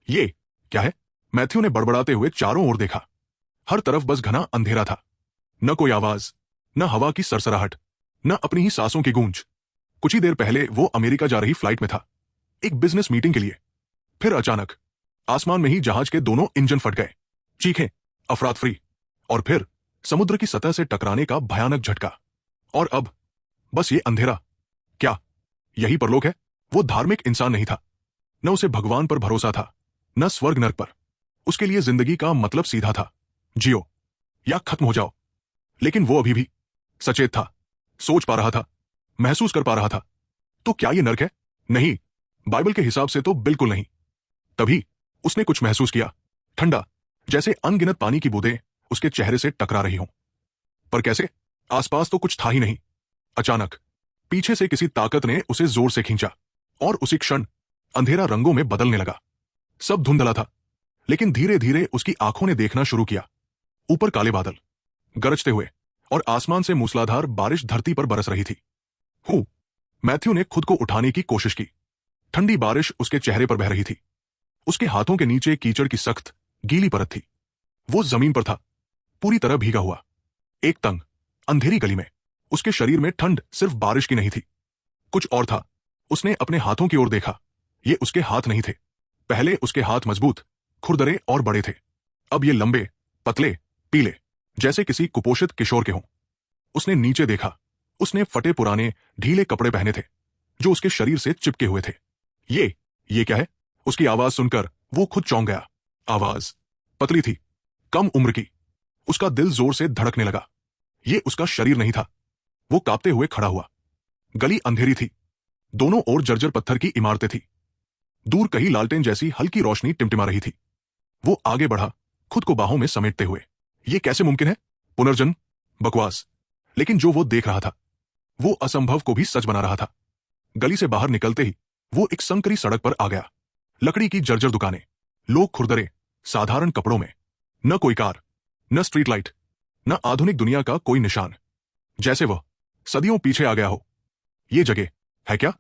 ये क्या है? मैथ्यू ने बड़बड़ाते हुए चारों ओर देखा। हर तरफ बस घना अंधेरा था। न कोई आवाज, न हवा की सरसराहट, न अपनी ही सांसों की गूंज। कुछ ही देर पहले वो अमेरिका जा रही फ्लाइट में था, एक बिजनेस मीटिंग के लिए। फिर अचानक आसमान में ही जहाज के दोनों इंजन फट गए। चीखें, अफरातफरी, और फिर समुद्र की सतह से टकराने का भयानक झटका। और अब बस ये अंधेरा। क्या यही परलोक है? वो धार्मिक इंसान नहीं था। न उसे भगवान पर भरोसा था, न स्वर्ग नरक पर। उसके लिए जिंदगी का मतलब सीधा था, जियो या खत्म हो जाओ। लेकिन वो अभी भी सचेत था, सोच पा रहा था, महसूस कर पा रहा था। तो क्या ये नरक है? नहीं, बाइबल के हिसाब से तो बिल्कुल नहीं। तभी उसने कुछ महसूस किया, ठंडा, जैसे अनगिनत पानी की बूंदें उसके चेहरे से टकरा रही हों। पर कैसे? आसपास तो कुछ था ही नहीं। अचानक पीछे से किसी ताकत ने उसे जोर से खींचा, और उसी क्षण अंधेरा रंगों में बदलने लगा। सब धुंधला था, लेकिन धीरे धीरे उसकी आंखों ने देखना शुरू किया। ऊपर काले बादल गरजते हुए, और आसमान से मूसलाधार बारिश धरती पर बरस रही थी। हूँ, मैथ्यू ने खुद को उठाने की कोशिश की। ठंडी बारिश उसके चेहरे पर बह रही थी। उसके हाथों के नीचे कीचड़ की सख्त गीली परत थी। वो जमीन पर था, पूरी तरह भीगा हुआ। एक तंग अंधेरी गली में उसके शरीर में ठंड सिर्फ बारिश की नहीं थी, कुछ और था। उसने अपने हाथों की ओर देखा। ये उसके हाथ नहीं थे। पहले उसके हाथ मजबूत, खुरदरे और बड़े थे। अब ये लंबे, पतले, पीले, जैसे किसी कुपोषित किशोर के हों। उसने नीचे देखा। उसने फटे पुराने ढीले कपड़े पहने थे, जो उसके शरीर से चिपके हुए थे। ये क्या है? उसकी आवाज सुनकर वो खुद चौंक गया। आवाज पतली थी, कम उम्र की। उसका दिल जोर से धड़कने लगा। ये उसका शरीर नहीं था। वो कांपते हुए खड़ा हुआ। गली अंधेरी थी। दोनों ओर जर्जर पत्थर की इमारतें थी। दूर कहीं लालटेन जैसी हल्की रोशनी टिमटिमा रही थी। वो आगे बढ़ा, खुद को बाहों में समेटते हुए। ये कैसे मुमकिन है? पुनर्जन्म? बकवास। लेकिन जो वो देख रहा था, वो असंभव को भी सच बना रहा था। गली से बाहर निकलते ही वो एक संकरी सड़क पर आ गया। लकड़ी की जर्जर दुकानें, लोग खुरदरे, साधारण कपड़ों में। न कोई कार, न स्ट्रीट लाइट, न आधुनिक दुनिया का कोई निशान। जैसे वह सदियों पीछे आ गया हो। ये जगह है क्या?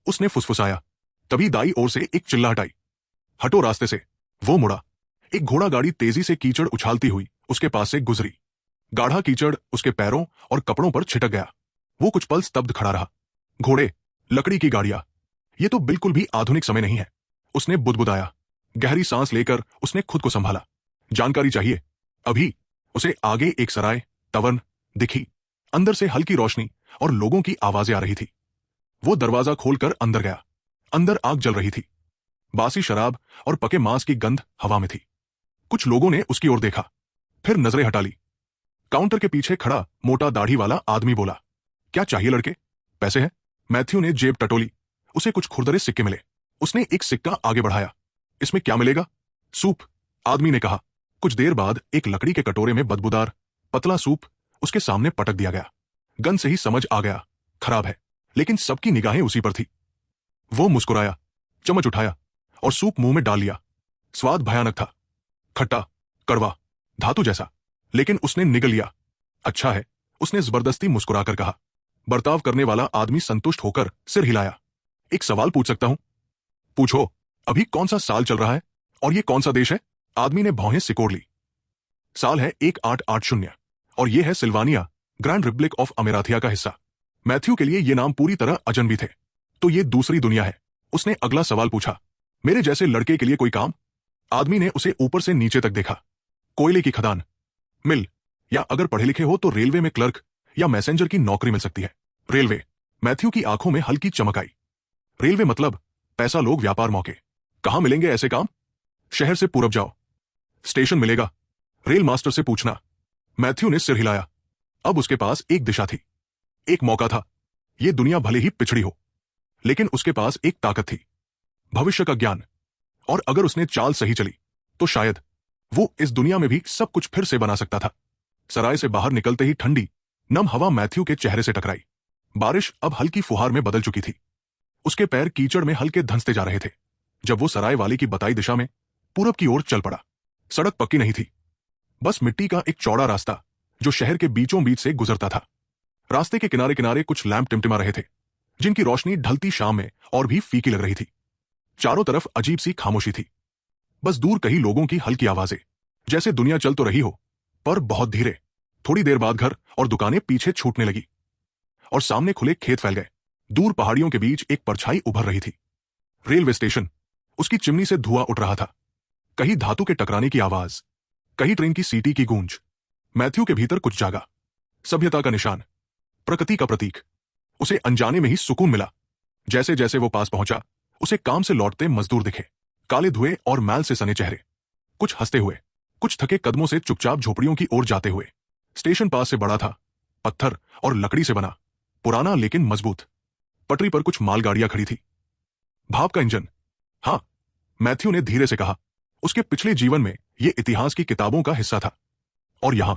उसने फुसफुसाया। तभी दाई ओर से एक चिल्लाहट आई। हटो रास्ते से। वो मुड़ा। एक घोड़ा गाड़ी तेजी से कीचड़ उछालती हुई उसके पास से गुजरी। गाढ़ा कीचड़ उसके पैरों और कपड़ों पर छिटक गया। वो कुछ पल स्तब्ध खड़ा रहा। घोड़े, लकड़ी की गाड़ियां, ये तो बिल्कुल भी आधुनिक समय नहीं है। उसने बुदबुदाया। गहरी सांस लेकर उसने खुद को संभाला। जानकारी चाहिए। अभी उसे आगे एक सराय, तवन दिखी। अंदर से हल्की रोशनी और लोगों की आवाजें आ रही थी। वो दरवाजा खोलकर अंदर गया। अंदर आग जल रही थी। बासी शराब और पके मांस की गंध हवा में थी। कुछ लोगों ने उसकी ओर देखा, फिर नजरें हटा ली। काउंटर के पीछे खड़ा मोटा दाढ़ी वाला आदमी बोला, क्या चाहिए लड़के? पैसे हैं? मैथ्यू ने जेब टटोली। उसे कुछ खुरदरे सिक्के मिले। उसने एक सिक्का आगे बढ़ाया। इसमें क्या मिलेगा? सूप, आदमी ने कहा। कुछ देर बाद एक लकड़ी के कटोरे में बदबूदार पतला सूप उसके सामने पटक दिया गया। गंध से ही समझ आ गया, खराब है। लेकिन सबकी निगाहें उसी पर थी। वो मुस्कुराया, चम्मच उठाया और सूप मुंह में डाल लिया। स्वाद भयानक था, खट्टा, कड़वा, धातु जैसा। लेकिन उसने निगल लिया। अच्छा है, उसने जबरदस्ती मुस्कुराकर कहा। बर्ताव करने वाला आदमी संतुष्ट होकर सिर हिलाया। एक सवाल पूछ सकता हूं? पूछो। अभी कौन सा साल चल रहा है और ये कौन सा देश है? आदमी ने भौहें सिकोड़ ली। साल है 1880 और ये है सिल्वानिया, ग्रैंड रिपब्लिक ऑफ अमेराथिया का हिस्सा। मैथ्यू के लिए ये नाम पूरी तरह अजनबी थे। तो ये दूसरी दुनिया है। उसने अगला सवाल पूछा, मेरे जैसे लड़के के लिए कोई काम? आदमी ने उसे ऊपर से नीचे तक देखा। कोयले की खदान, मिल, या अगर पढ़े लिखे हो तो रेलवे में क्लर्क या मैसेंजर की नौकरी मिल सकती है। रेलवे? मैथ्यू की आंखों में हल्की चमक आई। रेलवे मतलब पैसा, लोग, व्यापार, मौके। कहां मिलेंगे ऐसे काम? शहर से पूरब जाओ, स्टेशन मिलेगा। रेल मास्टर से पूछना। मैथ्यू ने सिर हिलाया। अब उसके पास एक दिशा थी, एक मौका था। यह दुनिया भले ही पिछड़ी हो, लेकिन उसके पास एक ताकत थी, भविष्य का ज्ञान। और अगर उसने चाल सही चली तो शायद वो इस दुनिया में भी सब कुछ फिर से बना सकता था। सराय से बाहर निकलते ही ठंडी, नम हवा मैथ्यू के चेहरे से टकराई। बारिश अब हल्की फुहार में बदल चुकी थी। उसके पैर कीचड़ में हल्के धंसते जा रहे थे। जब वो सराय वाले की बताई दिशा में पूरब की ओर चल पड़ा। सड़क पक्की नहीं थी, बस मिट्टी का एक चौड़ा रास्ता जो शहर के बीचों बीच से गुजरता था। रास्ते के किनारे किनारे कुछ लैंप टिमटिमा रहे थे, जिनकी रोशनी ढलती शाम में और भी फीकी लग रही थी। चारों तरफ अजीब सी खामोशी थी। बस दूर कहीं लोगों की हल्की आवाजें, जैसे दुनिया चल तो रही हो पर बहुत धीरे। थोड़ी देर बाद घर और दुकानें पीछे छूटने लगी और सामने खुले खेत फैल गए। दूर पहाड़ियों के बीच एक परछाई उभर रही थी। रेलवे स्टेशन, उसकी चिमनी से धुआं उठ रहा था। कहीं धातु के टकराने की आवाज, कहीं ट्रेन की सीटी की गूंज। मैथ्यू के भीतर कुछ जागा। सभ्यता का निशान, प्रकृति का प्रतीक। उसे अनजाने में ही सुकून मिला। जैसे जैसे वो पास पहुंचा, उसे काम से लौटते मजदूर दिखे, काले धुएं और मैल से सने चेहरे। कुछ हंसते हुए, कुछ थके कदमों से चुपचाप झोपड़ियों की ओर जाते हुए। स्टेशन पास से बड़ा था, पत्थर और लकड़ी से बना, पुराना लेकिन मजबूत। पटरी पर कुछ मालगाड़ियां खड़ी थी। भाप का इंजन। हाँ, मैथ्यू ने धीरे से कहा। उसके पिछले जीवन में यह इतिहास की किताबों का हिस्सा था और यहां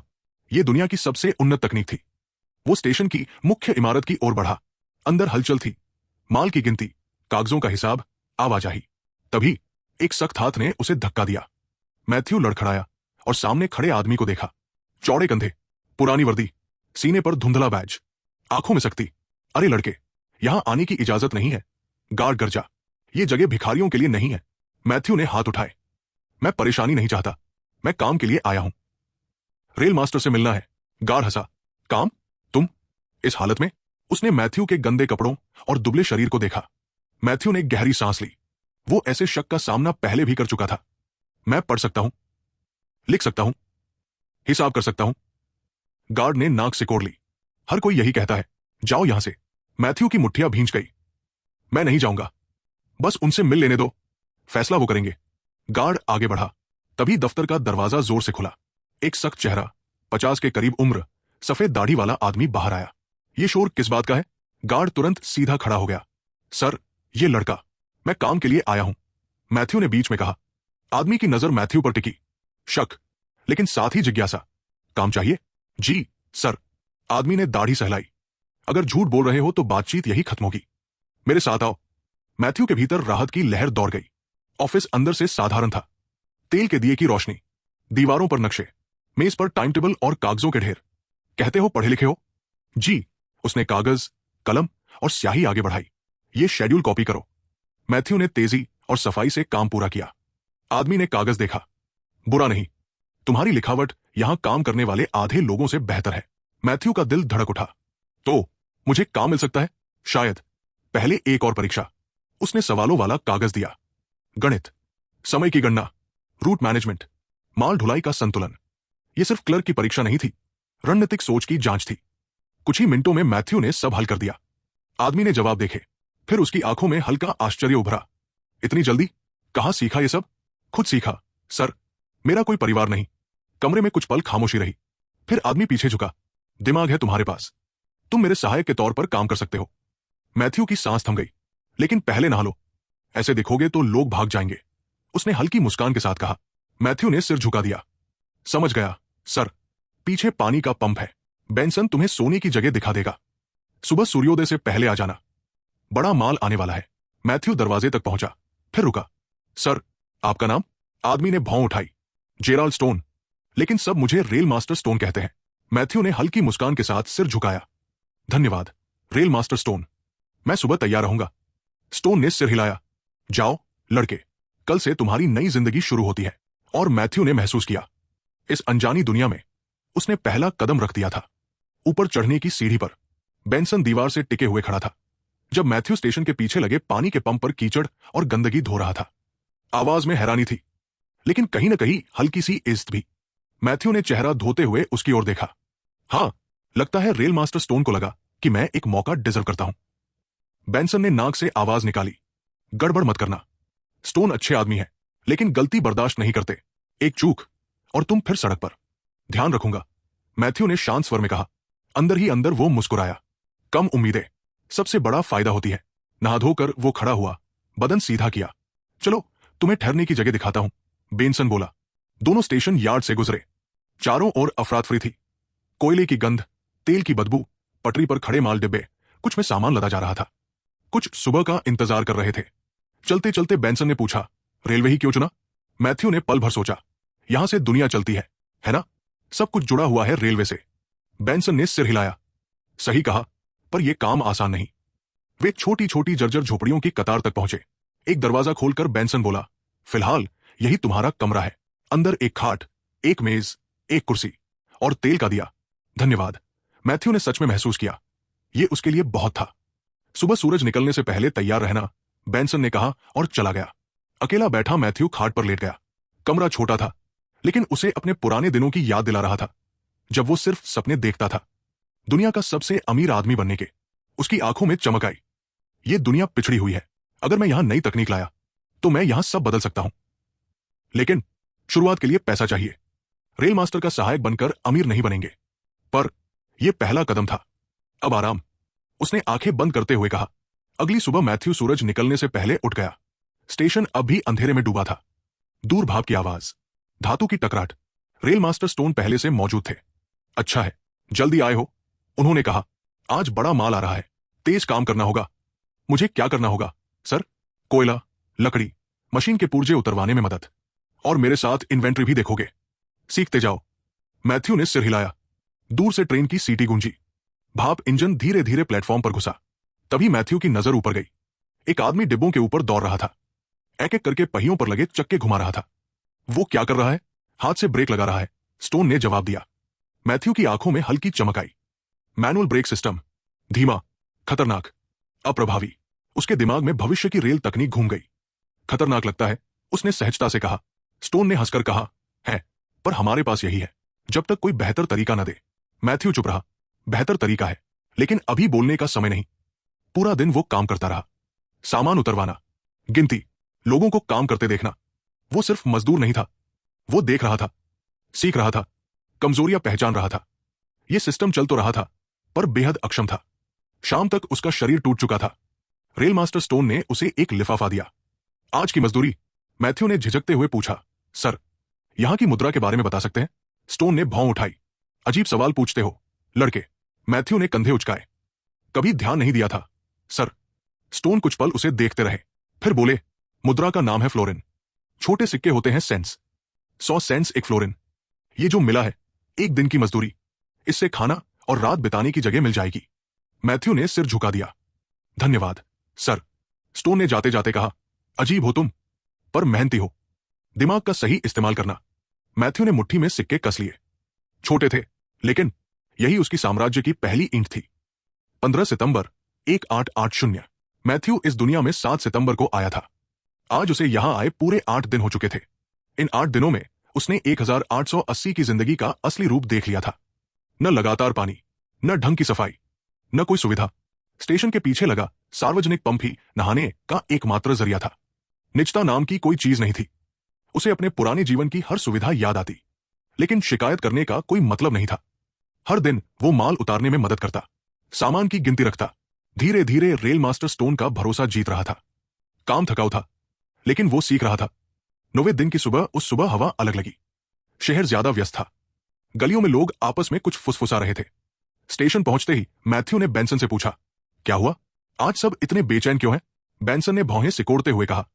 यह दुनिया की सबसे उन्नत तकनीक थी। वो स्टेशन की मुख्य इमारत की ओर बढ़ा। अंदर हलचल थी, माल की गिनती, कागजों का हिसाब, आवाजाही। तभी एक सख्त हाथ ने उसे धक्का दिया। मैथ्यू लड़खड़ाया और सामने खड़े आदमी को देखा। चौड़े कंधे, पुरानी वर्दी, सीने पर धुंधला बैज, आंखों में सख्ती। अरे लड़के, यहां आने की इजाजत नहीं है। गार्ड गरजा। ये जगह भिखारियों के लिए नहीं है। मैथ्यू ने हाथ उठाए। मैं परेशानी नहीं चाहता, मैं काम के लिए आया हूं। रेल मास्टर से मिलना है। गार्ड हंसा। काम? तुम इस हालत में? उसने मैथ्यू के गंदे कपड़ों और दुबले शरीर को देखा। मैथ्यू ने गहरी सांस ली। वो ऐसे शक का सामना पहले भी कर चुका था। मैं पढ़ सकता हूं, लिख सकता हूं, हिसाब कर सकता हूं। गार्ड ने नाक सिकोड़ ली। हर कोई यही कहता है, जाओ यहां से। मैथ्यू की मुट्ठियां भींच गई। मैं नहीं जाऊंगा, बस उनसे मिल लेने दो, फैसला वो करेंगे। गार्ड आगे बढ़ा। तभी दफ्तर का दरवाजा जोर से खुला। एक सख्त चेहरा, 50 के करीब उम्र, सफेद दाढ़ी वाला आदमी बाहर आया। ये शोर किस बात का है? गार्ड तुरंत सीधा खड़ा हो गया। सर, ये लड़का, मैं काम के लिए आया हूं, मैथ्यू ने बीच में कहा। आदमी की नजर मैथ्यू पर टिकी। शक, लेकिन साथ ही जिज्ञासा। काम चाहिए? जी सर। आदमी ने दाढ़ी सहलाई। अगर झूठ बोल रहे हो तो बातचीत यही खत्म होगी। मेरे साथ आओ। मैथ्यू के भीतर राहत की लहर दौड़ गई। ऑफिस अंदर से साधारण था। तेल के दिए की रोशनी, दीवारों पर नक्शे, मेज पर टाइम टेबल और कागजों के ढेर। कहते हो पढ़े लिखे हो? जी। उसने कागज, कलम और स्याही आगे बढ़ाई। ये शेड्यूल कॉपी करो। मैथ्यू ने तेजी और सफाई से काम पूरा किया। आदमी ने कागज देखा। बुरा नहीं, तुम्हारी लिखावट यहां काम करने वाले आधे लोगों से बेहतर है। मैथ्यू का दिल धड़क उठा। तो मुझे काम मिल सकता है? शायद। पहले एक और परीक्षा। उसने सवालों वाला कागज दिया। गणित, समय की गणना, रूट मैनेजमेंट, माल ढुलाई का संतुलन। यह सिर्फ क्लर्क की परीक्षा नहीं थी, रणनीतिक सोच की जांच थी। कुछ ही मिनटों में मैथ्यू ने सब हल कर दिया। आदमी ने जवाब देखे, फिर उसकी आंखों में हल्का आश्चर्य उभरा। इतनी जल्दी? कहां सीखा ये सब? खुद सीखा सर। मेरा कोई परिवार नहीं। कमरे में कुछ पल खामोशी रही। फिर आदमी पीछे झुका। दिमाग है तुम्हारे पास, तुम मेरे सहायक के तौर पर काम कर सकते हो। मैथ्यू की सांस थम गई। लेकिन पहले नहा लो, ऐसे दिखोगे तो लोग भाग जाएंगे, उसने हल्की मुस्कान के साथ कहा। मैथ्यू ने सिर झुका दिया। समझ गया सर। पीछे पानी का पंप है, बेंसन तुम्हें सोने की जगह दिखा देगा। सुबह सूर्योदय से पहले आ जाना, बड़ा माल आने वाला है। मैथ्यू दरवाजे तक पहुंचा, फिर रुका। सर, आपका नाम? आदमी ने भौं उठाई। जेराल्ड स्टोन, लेकिन सब मुझे रेल मास्टर स्टोन कहते हैं। मैथ्यू ने हल्की मुस्कान के साथ सिर झुकाया। धन्यवाद रेल मास्टर स्टोन, मैं सुबह तैयार रहूंगा। स्टोन ने सिर हिलाया। जाओ लड़के, कल से तुम्हारी नई जिंदगी शुरू होती है। और मैथ्यू ने महसूस किया, इस अनजानी दुनिया में उसने पहला कदम रख दिया था। ऊपर चढ़ने की सीढ़ी पर बेंसन दीवार से टिके हुए खड़ा था। जब मैथ्यू स्टेशन के पीछे लगे पानी के पंप पर कीचड़ और गंदगी धो रहा था। आवाज में हैरानी थी, लेकिन कहीं न कहीं हल्की सी इज्जत भी। मैथ्यू ने चेहरा धोते हुए उसकी ओर देखा। हां, लगता है रेल मास्टर स्टोन को लगा कि मैं एक मौका डिजर्व करता हूं। बेंसन ने नाक से आवाज निकाली। गड़बड़ मत करना। स्टोन अच्छे आदमी है, लेकिन गलती बर्दाश्त नहीं करते। एक चूक और तुम फिर सड़क पर। ध्यान रखूंगा, मैथ्यू ने शांत स्वर में कहा। अंदर ही अंदर वो मुस्कुराया। कम उम्मीदें सबसे बड़ा फायदा होती है। नहा धोकर वो खड़ा हुआ, बदन सीधा किया। चलो तुम्हें ठहरने की जगह दिखाता हूं, बेंसन बोला। दोनों स्टेशन यार्ड से गुजरे। चारों ओर अफरातफरी थी। कोयले की गंध, तेल की बदबू, पटरी पर खड़े माल डिब्बे, कुछ में सामान लदा जा रहा था। कुछ सुबह का इंतजार कर रहे थे। चलते चलते बेंसन ने पूछा, रेलवे ही क्यों चुना? मैथ्यू ने पल भर सोचा। यहां से दुनिया चलती है ना? सब कुछ जुड़ा हुआ है रेलवे से। बेंसन ने सिर हिलाया। सही कहा, पर यह काम आसान नहीं। वे छोटी छोटी जर्जर झोपड़ियों की कतार तक पहुंचे। एक दरवाजा खोलकर बेंसन बोला, फिलहाल यही तुम्हारा कमरा है। अंदर एक खाट, एक मेज, एक कुर्सी और तेल का दिया। धन्यवाद। मैथ्यू ने सच में महसूस किया ये उसके लिए बहुत था। सुबह सूरज निकलने से पहले तैयार रहना, बेंसन ने कहा और चला गया। अकेला बैठा मैथ्यू खाट पर लेट गया। कमरा छोटा था, लेकिन उसे अपने पुराने दिनों की याद दिला रहा था, जब वो सिर्फ सपने देखता था दुनिया का सबसे अमीर आदमी बनने के। उसकी आंखों में चमक आई। ये दुनिया पिछड़ी हुई है। अगर मैं यहां नई तकनीक लाया तो मैं यहां सब बदल सकता हूं, लेकिन शुरुआत के लिए पैसा चाहिए। रेल मास्टर का सहायक बनकर अमीर नहीं बनेंगे, पर यह पहला कदम था। अब आराम। उसने आंखें बंद करते हुए कहा। अगली सुबह मैथ्यू सूरज निकलने से पहले उठ गया। स्टेशन अब भी अंधेरे में डूबा था। दूर भाप की आवाज, धातु की टकराहट। रेल मास्टर स्टोन पहले से मौजूद थे। अच्छा है, जल्दी आए हो, उन्होंने कहा। आज बड़ा माल आ रहा है, तेज काम करना होगा। मुझे क्या करना होगा, सर? कोयला, लकड़ी, मशीन के पुर्जे उतरवाने में मदद, और मेरे साथ इन्वेंट्री भी देखोगे। सीखते जाओ। मैथ्यू ने सिर हिलाया। दूर से ट्रेन की सीटी गूंजी। भाप इंजन धीरे धीरे प्लेटफॉर्म पर घुसा। तभी मैथ्यू की नजर ऊपर गई। एक आदमी डिब्बों के ऊपर दौड़ रहा था, एक एक करके पहियों पर लगे चक्के घुमा रहा था। वो क्या कर रहा है? हाथ से ब्रेक लगा रहा है, स्टोन ने जवाब दिया। मैथ्यू की आंखों में हल्की चमक आई। मैनुअल ब्रेक सिस्टम, धीमा, खतरनाक, अप्रभावी। उसके दिमाग में भविष्य की रेल तकनीक घूम गई। खतरनाक लगता है, उसने सहजता से कहा। स्टोन ने हंसकर कहा, है, पर हमारे पास यही है, जब तक कोई बेहतर तरीका न दे। मैथ्यू चुप रहा। बेहतर तरीका है, लेकिन अभी बोलने का समय नहीं। पूरा दिन वो काम करता रहा। सामान उतरवाना, गिनती, लोगों को काम करते देखना। वो सिर्फ मजदूर नहीं था, वो देख रहा था, सीख रहा था, कमजोरियां पहचान रहा था। ये सिस्टम चल तो रहा था, पर बेहद अक्षम था। शाम तक उसका शरीर टूट चुका था। रेल मास्टर स्टोन ने उसे एक लिफाफा दिया। आज की मजदूरी? मैथ्यू ने झिझकते हुए पूछा। सर, यहां की मुद्रा के बारे में बता सकते हैं? स्टोन ने भौं उठाई। अजीब सवाल पूछते हो, लड़के। मैथ्यू ने कंधे उचकाए। कभी ध्यान नहीं दिया था, सर। स्टोन कुछ पल उसे देखते रहे, फिर बोले, मुद्रा का नाम है फ्लोरिन। छोटे सिक्के होते हैं सेंस। 100 सेंस एक फ्लोरिन। ये जो मिला है, एक दिन की मजदूरी। इससे खाना और रात बिताने की जगह मिल जाएगी। मैथ्यू ने सिर झुका दिया। धन्यवाद, सर। स्टोन ने जाते जाते कहा। अजीब हो तुम, पर मेहनती हो। दिमाग का सही इस्तेमाल करना। मैथ्यू ने मुट्ठी में सिक्के कस लिए। छोटे थे, लेकिन यही उसकी साम्राज्य की पहली ईंट थी। 15 सितंबर 1880। मैथ्यू इस दुनिया में 7 सितंबर को आया था। आज उसे यहां आए पूरे 8 दिन हो चुके थे। इन 8 दिनों में उसने 1880 की जिंदगी का असली रूप देख लिया था। न लगातार पानी, न ढंग की सफाई, न कोई सुविधा। स्टेशन के पीछे लगा सार्वजनिक पंप ही नहाने का एकमात्र जरिया था। निजता नाम की कोई चीज नहीं थी। उसे अपने पुराने जीवन की हर सुविधा याद आती, लेकिन शिकायत करने का कोई मतलब नहीं था। हर दिन वो माल उतारने में मदद करता, सामान की गिनती रखता। धीरे धीरे रेल मास्टर स्टोन का भरोसा जीत रहा था। काम थकाऊ था, लेकिन वो सीख रहा था। 9वें दिन की सुबह उस सुबह हवा अलग लगी। शहर ज्यादा व्यस्त था। गलियों में लोग आपस में कुछ फुसफुसा रहे थे। स्टेशन पहुंचते ही मैथ्यू ने बेंसन से पूछा, क्या हुआ? आज सब इतने बेचैन क्यों हैं? बेंसन ने भौहें सिकोड़ते हुए कहा,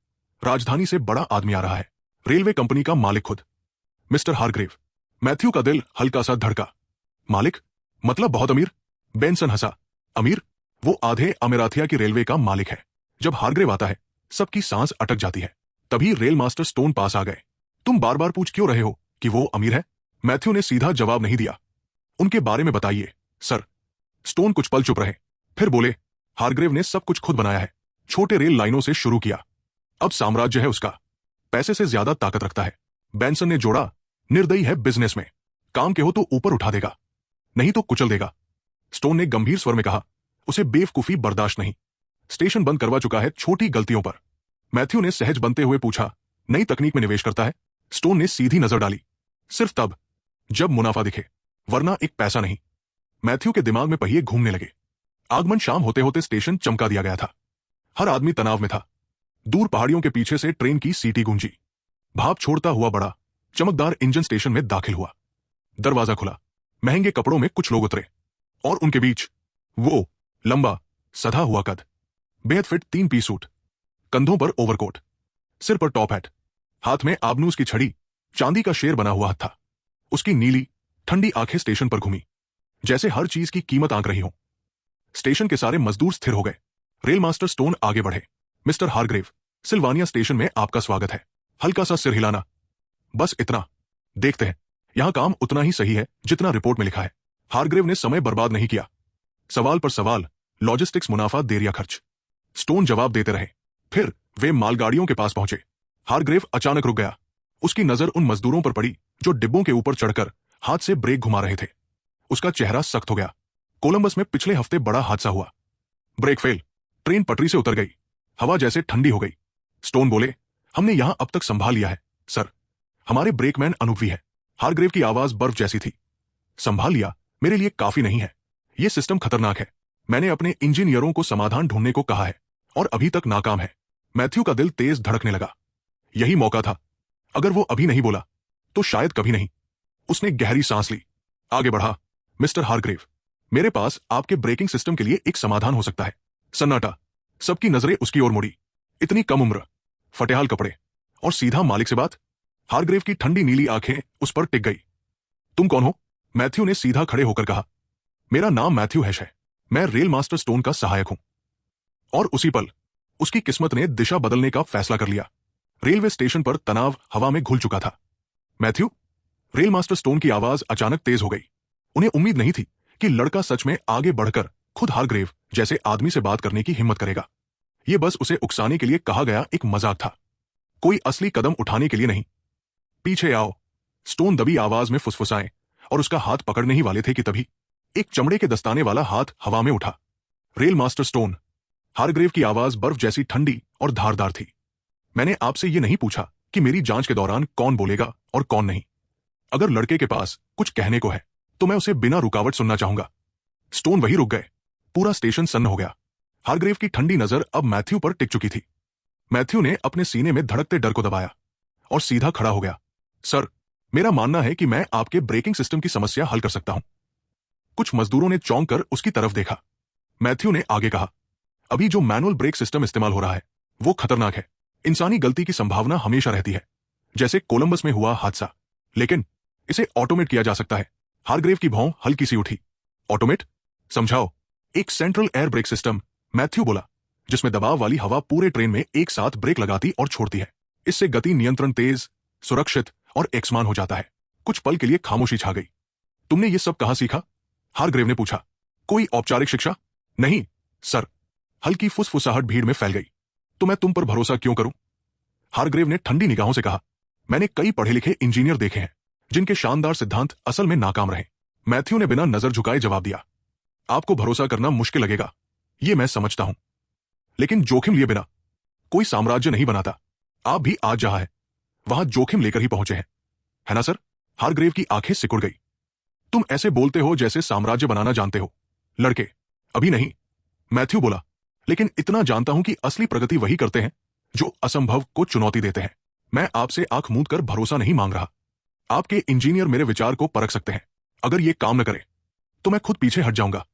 राजधानी से बड़ा आदमी आ रहा है। रेलवे कंपनी का मालिक खुद, मिस्टर हारग्रेव। मैथ्यू का दिल हल्का सा धड़का। मालिक? मतलब बहुत अमीर? बेंसन हंसा। अमीर? वो आधे अमीराथिया की रेलवे का मालिक है। जब हारग्रेव आता है, सबकी सांस अटक जाती है। तभी रेल मास्टर स्टोन पास आ गए। तुम बार बार पूछ क्यों रहे हो कि वो अमीर है? मैथ्यू ने सीधा जवाब नहीं दिया। उनके बारे में बताइए, सर। स्टोन कुछ पल चुप रहे, फिर बोले, हारग्रेव ने सब कुछ खुद बनाया है। छोटे रेल लाइनों से शुरू किया। अब साम्राज्य है उसका। पैसे से ज्यादा ताकत रखता है। बेंसन ने जोड़ा, निर्दयी है बिजनेस में। काम के हो तो ऊपर उठा देगा, नहीं तो कुचल देगा। स्टोन ने गंभीर स्वर में कहा, उसे बेवकूफी बर्दाश्त नहीं। स्टेशन बंद करवा चुका है छोटी गलतियों पर। मैथ्यू ने सहज बनते हुए पूछा, नई तकनीक में निवेश करता है? स्टोन ने सीधी नजर डाली। सिर्फ तब जब मुनाफा दिखे, वरना एक पैसा नहीं। मैथ्यू के दिमाग में पहिए घूमने लगे। आगमन शाम होते होते स्टेशन चमका दिया गया था। हर आदमी तनाव में था। दूर पहाड़ियों के पीछे से ट्रेन की सीटी गूंजी। भाप छोड़ता हुआ बड़ा चमकदार इंजन स्टेशन में दाखिल हुआ। दरवाजा खुला। महंगे कपड़ों में कुछ लोग उतरे, और उनके बीच वो लंबा सधा हुआ कद, बेहद फिट 3 पीस सूट, कंधों पर ओवरकोट, सिर पर टॉप हैट, हाथ में आबनूस की छड़ी, चांदी का शेर बना हुआ था। उसकी नीली ठंडी आंखें स्टेशन पर घूमी, जैसे हर चीज की कीमत आंक रही हो। स्टेशन के सारे मजदूर स्थिर हो गए। रेल मास्टर स्टोन आगे बढ़े। मिस्टर हारग्रेव, सिल्वानिया स्टेशन में आपका स्वागत है। हल्का सा सिर हिलाना, बस इतना। देखते हैं। यहां काम उतना ही सही है जितना रिपोर्ट में लिखा है। हारग्रेव ने समय बर्बाद नहीं किया। सवाल पर सवाल, लॉजिस्टिक्स, मुनाफा, देर या खर्च। स्टोन जवाब देते रहे। फिर वे मालगाड़ियों के पास पहुंचे। हारग्रेव अचानक रुक गया। उसकी नजर उन मजदूरों पर पड़ी जो डिब्बों के ऊपर चढ़कर हाथ से ब्रेक घुमा रहे थे। उसका चेहरा सख्त हो गया। कोलंबस में पिछले हफ्ते बड़ा हादसा हुआ। ब्रेक फेल, ट्रेन पटरी से उतर गई, हवा जैसे ठंडी हो गई। स्टोन बोले, हमने यहां अब तक संभाल लिया है सर। हमारे ब्रेकमैन अनुभवी है। हारग्रेव की आवाज बर्फ जैसी थी। संभाल लिया मेरे लिए काफी नहीं है। यह सिस्टम खतरनाक है। मैंने अपने इंजीनियरों को समाधान ढूंढने को कहा है और अभी तक नाकाम है। मैथ्यू का दिल तेज धड़कने लगा। यही मौका था। अगर वो अभी नहीं बोला तो शायद कभी नहीं। उसने गहरी सांस ली, आगे बढ़ा। मिस्टर हारग्रेव, मेरे पास आपके ब्रेकिंग सिस्टम के लिए एक समाधान हो सकता है। सन्नाटा। सबकी नजरें उसकी ओर मुड़ी। इतनी कम उम्र, फटेहाल कपड़े और सीधा मालिक से बात। हारग्रेव की ठंडी नीली आंखें उस पर टिक गई। तुम कौन हो? मैथ्यू ने सीधा खड़े होकर कहा। मेरा नाम मैथ्यू हैश है। मैं रेल मास्टर स्टोन का सहायक हूं। और उसी पल उसकी किस्मत ने दिशा बदलने का फैसला कर लिया। रेलवे स्टेशन पर तनाव हवा में घुल चुका था। मैथ्यू? रेल मास्टर स्टोन की आवाज अचानक तेज हो गई। उन्हें उम्मीद नहीं थी कि लड़का सच में आगे बढ़कर खुद हारग्रेव जैसे आदमी से बात करने की हिम्मत करेगा। यह बस उसे उकसाने के लिए कहा गया एक मजाक था, कोई असली कदम उठाने के लिए नहीं। पीछे आओ, स्टोन दबी आवाज में फुसफुसाए और उसका हाथ पकड़ने ही वाले थे कि तभी एक चमड़े के दस्ताने वाला हाथ हवा में उठा। Rail master stone. हारग्रेव की आवाज बर्फ जैसी ठंडी और धारदार थी। मैंने आपसे यह नहीं पूछा कि मेरी जांच के दौरान कौन बोलेगा और कौन नहीं। अगर लड़के के पास कुछ कहने को है तो मैं उसे बिना रुकावट सुनना चाहूंगा। स्टोन वहीं रुक गए। पूरा स्टेशन सन्न हो गया। हारग्रेव की ठंडी नजर अब मैथ्यू पर टिक चुकी थी। मैथ्यू ने अपने सीने में धड़कते डर को दबाया और सीधा खड़ा हो गया। सर, मेरा मानना है कि मैं आपके ब्रेकिंग सिस्टम की समस्या हल कर सकता हूं। कुछ मजदूरों ने चौंक कर उसकी तरफ देखा। मैथ्यू ने आगे कहा, अभी जो मैनुअल ब्रेक सिस्टम इस्तेमाल हो रहा है वो खतरनाक है। इंसानी गलती की संभावना हमेशा रहती है, जैसे कोलंबस में हुआ हादसा। लेकिन इसे ऑटोमेट किया जा सकता है। हारग्रेव की भौं हल्की सी उठी। ऑटोमेट? समझाओ। एक central air brake system, Matthew बोला, जिसमें दबाव वाली हवा पूरे ट्रेन में एक साथ ब्रेक लगाती और छोड़ती है। इससे गति नियंत्रण तेज, सुरक्षित और एकसमान हो जाता है। कुछ पल के लिए खामोशी छा गई। तुमने ये सब कहां सीखा? हारग्रेव ने पूछा। कोई औपचारिक शिक्षा नहीं सर। हल्की फुसफुसाहट भीड़ में फैल गई। तो मैं तुम पर भरोसा क्यों करूं? हारग्रेव ने ठंडी निगाहों से कहा, मैंने कई पढ़े लिखे इंजीनियर देखे हैं जिनके शानदार सिद्धांत असल में नाकाम रहे। मैथ्यू ने बिना नजर झुकाए जवाब दिया, आपको भरोसा करना मुश्किल लगेगा, यह मैं समझता हूं, लेकिन जोखिम लिए बिना कोई साम्राज्य नहीं बनाता। आप भी आज जहां है वहां जोखिम लेकर ही पहुंचे हैं, है ना सर? हारग्रेव की आंखें सिकुड़ गई। तुम ऐसे बोलते हो जैसे साम्राज्य बनाना जानते हो। लड़के, अभी नहीं, मैथ्यू बोला, लेकिन इतना जानता हूं कि असली प्रगति वही करते हैं जो असंभव को चुनौती देते हैं। मैं आपसे आंख मूंद कर भरोसा नहीं मांग रहा। आपके इंजीनियर मेरे विचार को परख सकते हैं। अगर ये काम न करे तो मैं खुद पीछे हट जाऊंगा,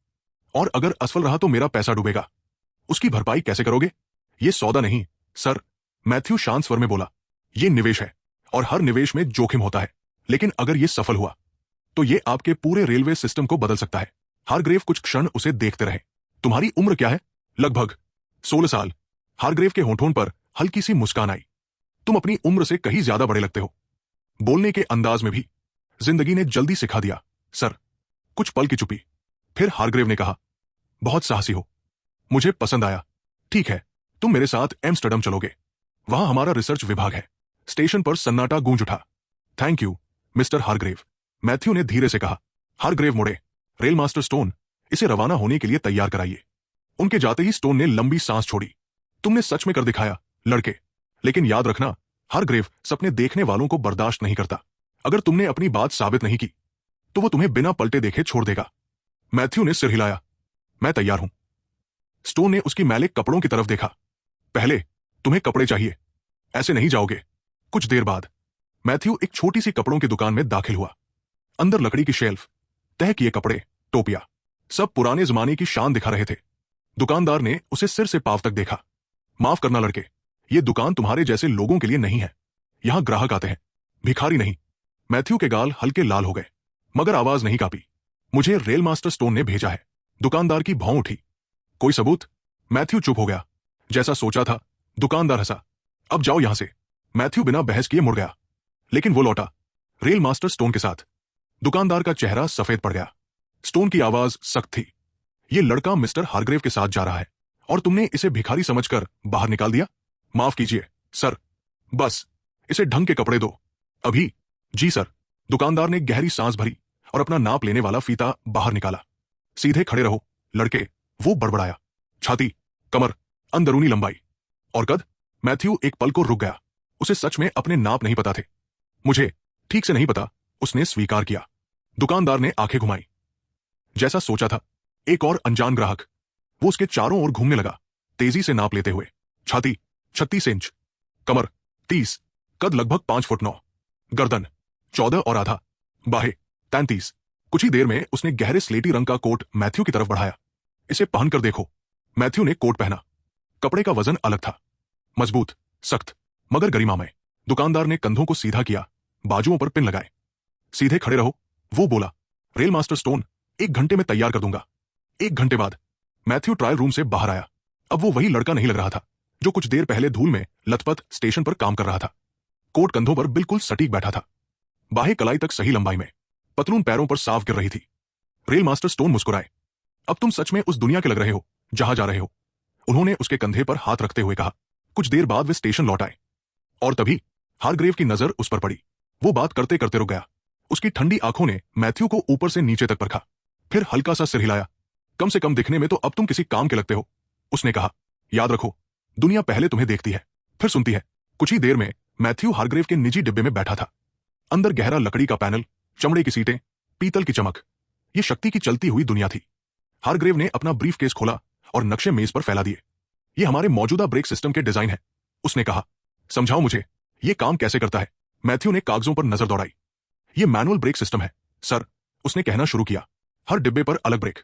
और अगर असफल रहा तो मेरा पैसा डूबेगा। उसकी भरपाई कैसे करोगे? ये सौदा नहीं सर, मैथ्यू शांत स्वर में बोला, ये निवेश है और हर निवेश में जोखिम होता है। लेकिन अगर ये सफल हुआ तो ये आपके पूरे रेलवे सिस्टम को बदल सकता है। हारग्रेव कुछ क्षण उसे देखते रहे। तुम्हारी उम्र क्या है? लगभग 16 साल। हारग्रेव के होठों पर हल्की सी मुस्कान आई। तुम अपनी उम्र से कहीं ज्यादा बड़े लगते हो। बोलने के अंदाज में भी जिंदगी ने जल्दी सिखा दिया सर। कुछ पल की चुप्पी। फिर हारग्रेव ने कहा, बहुत साहसी हो, मुझे पसंद आया। ठीक है, तुम मेरे साथ एम्स्टर्डम चलोगे, वहां हमारा रिसर्च विभाग है। स्टेशन पर सन्नाटा गूंज उठा। Thank you mister Hargrave, Matthew ने धीरे से कहा। हारग्रेव मुड़े। रेल मास्टर स्टोन, इसे रवाना होने के लिए तैयार कराइए। उनके जाते ही स्टोन ने लंबी सांस छोड़ी। तुमने सच में कर दिखाया लड़के, लेकिन याद रखना, हारग्रेव सपने देखने वालों को बर्दाश्त नहीं करता। अगर तुमने अपनी बात साबित नहीं की तो वो तुम्हें बिना पलटे देखे छोड़ देगा। मैथ्यू ने सिर हिलाया। मैं तैयार हूं। स्टोन ने उसकी मैले कपड़ों की तरफ देखा। पहले तुम्हें कपड़े चाहिए, ऐसे नहीं जाओगे। कुछ देर बाद मैथ्यू एक छोटी सी कपड़ों की दुकान में दाखिल हुआ। अंदर लकड़ी की शेल्फ, तह किए कपड़े, टोपियां, सब पुराने जमाने की शान दिखा रहे थे। दुकानदार ने उसे सिर से पांव तक देखा। माफ करना लड़के, ये दुकान तुम्हारे जैसे लोगों के लिए नहीं है। यहां ग्राहक आते हैं, भिखारी नहीं। मैथ्यू के गाल हल्के लाल हो गए, मगर आवाज नहीं कांपी। मुझे रेल मास्टर स्टोन ने भेजा है। दुकानदार की भौं उठी। कोई सबूत? मैथ्यू चुप हो गया। जैसा सोचा था। दुकानदार हंसा। अब जाओ यहां से, मैथ्यू बिना बहस किए मुड़ गया, लेकिन वो लौटा रेल मास्टर स्टोन के साथ। दुकानदार का चेहरा सफेद पड़ गया। स्टोन की आवाज सख्त थी। ये लड़का मिस्टर हारग्रेव के साथ जा रहा है और तुमने इसे भिखारी समझकर बाहर निकाल दिया? माफ कीजिए सर, बस इसे ढंग के कपड़े दो अभी। जी सर। दुकानदार ने गहरी सांस भरी और अपना नाप लेने वाला फीता बाहर निकाला। सीधे खड़े रहो लड़के, वो बड़बड़ाया। छाती, कमर, अंदरूनी लंबाई और कद। मैथ्यू एक पल को रुक गया। उसे सच में अपने नाप नहीं पता थे। मुझे ठीक से नहीं पता, उसने स्वीकार किया। दुकानदार ने आंखें घुमाई। जैसा सोचा था, एक और अनजान ग्राहक। वो उसके चारों ओर घूमने लगा, तेजी से नाप लेते हुए। छाती 36 इंच, कमर 30, कद लगभग 5 फुट 9, गर्दन 14 और आधा, बाहें 33। कुछ ही देर में उसने गहरे स्लेटी रंग का कोट मैथ्यू की तरफ बढ़ाया। इसे पहनकर देखो। मैथ्यू ने कोट पहना। कपड़े का वजन अलग था, मजबूत, सख्त, मगर गरिमामय। दुकानदार ने कंधों को सीधा किया, बाजुओं पर पिन लगाए। सीधे खड़े रहो, वो बोला। रेल मास्टर स्टोन 1 घंटे में तैयार कर दूंगा। 1 घंटे बाद मैथ्यू ट्रायल रूम से बाहर आया। अब वो वही लड़का नहीं लग रहा था जो कुछ देर पहले धूल में लथपथ स्टेशन पर काम कर रहा था। कोट कंधों पर बिल्कुल सटीक बैठा था, बाहें कलाई तक सही लंबाई में, पतलून पैरों पर साफ गिर रही थी। रेल मास्टर स्टोन मुस्कुराए। अब तुम सच में उस दुनिया के लग रहे हो जहां जा रहे हो, उन्होंने उसके कंधे पर हाथ रखते हुए कहा। कुछ देर बाद वे स्टेशन लौट आए और तभी हारग्रेव की नजर उस पर पड़ी। वो बात करते करते रुक गया। उसकी ठंडी आंखों ने मैथ्यू को ऊपर से नीचे तक परखा, फिर हल्का सा सिर हिलाया। कम से कम दिखने में तो अब तुम किसी काम के लगते हो, उसने कहा। याद रखो, दुनिया पहले तुम्हें देखती है, फिर सुनती है। कुछ ही देर में मैथ्यू हारग्रेव के निजी डिब्बे में बैठा था। अंदर गहरा लकड़ी का पैनल, चमड़े की सीटें, पीतल की चमक। ये शक्ति की चलती हुई दुनिया थी। हारग्रेव ने अपना ब्रीफकेस खोला और नक्शे मेज पर फैला दिए। ये हमारे मौजूदा ब्रेक सिस्टम के डिजाइन है, उसने कहा। समझाओ मुझे, ये काम कैसे करता है? मैथ्यू ने कागजों पर नजर दौड़ाई। ये मैनुअल ब्रेक सिस्टम है सर, उसने कहना शुरू किया। हर डिब्बे पर अलग ब्रेक,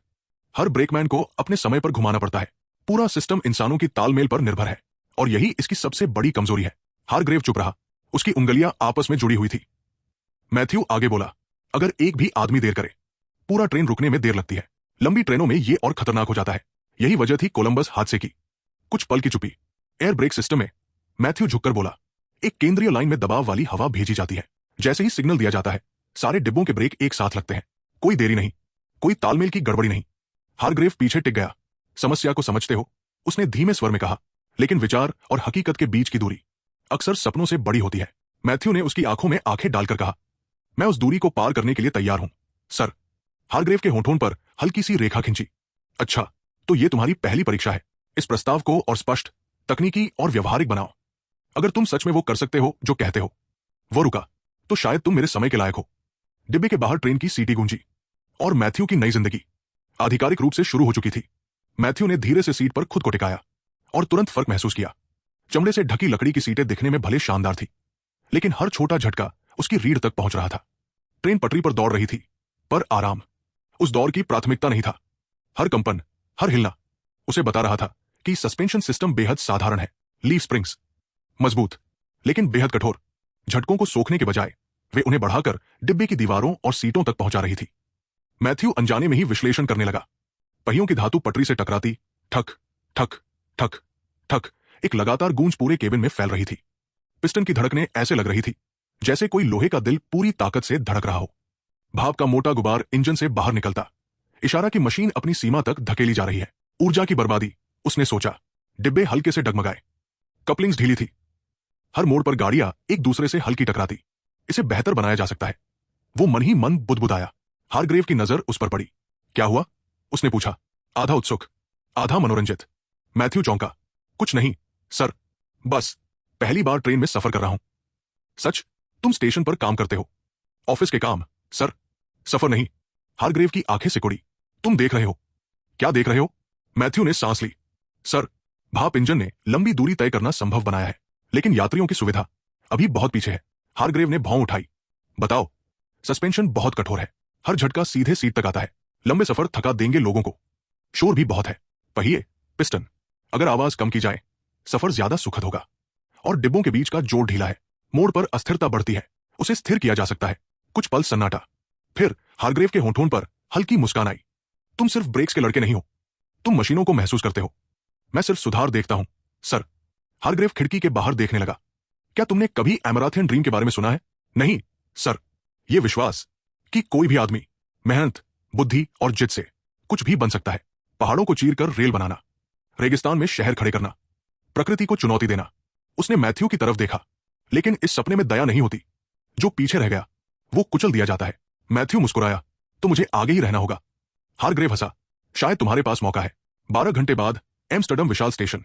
हर ब्रेकमैन को अपने समय पर घुमाना पड़ता है। पूरा सिस्टम इंसानों की तालमेल पर निर्भर है और यही इसकी सबसे बड़ी कमजोरी है। हारग्रेव चुप रहा, उसकी उंगलियां आपस में जुड़ी हुई थी। मैथ्यू आगे बोला। अगर एक भी आदमी देर करे, पूरा ट्रेन रुकने में देर लगती है। लंबी ट्रेनों में यह और खतरनाक हो जाता है। यही वजह थी कोलंबस हादसे की। कुछ पल की चुप्पी। एयर ब्रेक सिस्टम में मैथ्यू झुककर बोला। एक केंद्रीय लाइन में दबाव वाली हवा भेजी जाती है। जैसे ही सिग्नल दिया जाता है, सारे डिब्बों के ब्रेक एक साथ लगते हैं। कोई देरी नहीं, कोई तालमेल की गड़बड़ी नहीं। हारग्रेव पीछे टिक गया। समस्या को समझते हो, उसने धीमे स्वर में कहा, लेकिन विचार और हकीकत के बीच की दूरी अक्सर सपनों से बड़ी होती है। मैथ्यू ने उसकी आंखों में आंखें डालकर कहा, मैं उस दूरी को पार करने के लिए तैयार हूं सर। हारग्रेव के होठों पर हल्की सी रेखा खिंची। अच्छा, तो ये तुम्हारी पहली परीक्षा है। इस प्रस्ताव को और स्पष्ट, तकनीकी और व्यवहारिक बनाओ। अगर तुम सच में वो कर सकते हो जो कहते हो। वो रुका, तो शायद तुम मेरे समय के लायक हो। डिब्बे के बाहर ट्रेन की सीटी गूंजी और मैथ्यू की नई जिंदगी आधिकारिक रूप से शुरू हो चुकी थी। मैथ्यू ने धीरे से सीट पर खुद को टिकाया और तुरंत फर्क महसूस किया। चमड़े से ढकी लकड़ी की सीटें दिखने में भले शानदार थी, लेकिन हर छोटा झटका उसकी रीढ़ तक पहुंच रहा था। ट्रेन पटरी पर दौड़ रही थी, पर आराम उस दौड़ की प्राथमिकता नहीं था। हर कंपन, हर हिलना उसे बता रहा था कि सस्पेंशन सिस्टम बेहद साधारण है। लीफ स्प्रिंग्स मजबूत, लेकिन बेहद कठोर। झटकों को सोखने के बजाय वे उन्हें बढ़ाकर डिब्बे की दीवारों और सीटों तक पहुंचा रही थी। मैथ्यू अनजाने में ही विश्लेषण करने लगा। पहियों की धातु पटरी से टकराती, ठक ठक ठक ठक, एक लगातार गूंज पूरे केबिन में फैल रही थी। पिस्टन की धड़कनें ऐसे लग रही थी जैसे कोई लोहे का दिल पूरी ताकत से धड़क रहा हो। भाप का मोटा गुबार इंजन से बाहर निकलता, इशारा की मशीन अपनी सीमा तक धकेली जा रही है। ऊर्जा की बर्बादी, उसने सोचा। डिब्बे हल्के से डगमगाए, कपलिंग्स ढीली थी। हर मोड़ पर गाड़ियां एक दूसरे से हल्की टकराती। इसे बेहतर बनाया जा सकता है, वो मन ही मन बुदबुदाया। हारग्रेव की नजर उस पर पड़ी। क्या हुआ, उसने पूछा, आधा उत्सुक, आधा मनोरंजित। मैथ्यू चौंका। कुछ नहीं सर, बस पहली बार ट्रेन में सफर कर रहा हूं। सच? तुम स्टेशन पर काम करते हो? ऑफिस के काम सर, सफर नहीं। हारग्रेव की आंखें सिकुड़ी। तुम देख रहे हो? क्या देख रहे हो? मैथ्यू ने सांस ली। सर, भाप इंजन ने लंबी दूरी तय करना संभव बनाया है, लेकिन यात्रियों की सुविधा अभी बहुत पीछे है। हारग्रेव ने भौं उठाई। बताओ। सस्पेंशन बहुत कठोर है, हर झटका सीधे सीट तक आता है। लंबे सफर थका देंगे लोगों को। शोर भी बहुत है, पहिए, पिस्टन। अगर आवाज कम की जाए, सफर ज्यादा सुखद होगा। और डिब्बों के बीच का जोड़ ढीला है, मोड़ पर अस्थिरता बढ़ती है, उसे स्थिर किया जा सकता है। कुछ पल सन्नाटा, फिर हारग्रेव के होठों पर हल्की मुस्कान आई। तुम सिर्फ ब्रेक्स के लड़के नहीं हो, तुम मशीनों को महसूस करते हो। मैं सिर्फ सुधार देखता हूं सर। हारग्रेव खिड़की के बाहर देखने लगा। क्या तुमने कभी एमराथियन ड्रीम के बारे में सुना है? नहीं सर, ये विश्वास कि कोई भी आदमी मेहनत, बुद्धि और जिद से कुछ भी बन सकता है। पहाड़ों को चीरकर रेल बनाना, रेगिस्तान में शहर खड़े करना, प्रकृति को चुनौती देना। उसने मैथ्यू की तरफ देखा, लेकिन इस सपने में दया नहीं होती। जो पीछे रह गया वो कुचल दिया जाता है। मैथ्यू मुस्कुराया, तो मुझे आगे ही रहना होगा। हारग्रेव हंसा, शायद तुम्हारे पास मौका है। 12 घंटे बाद एम्स्टर्डम विशाल स्टेशन,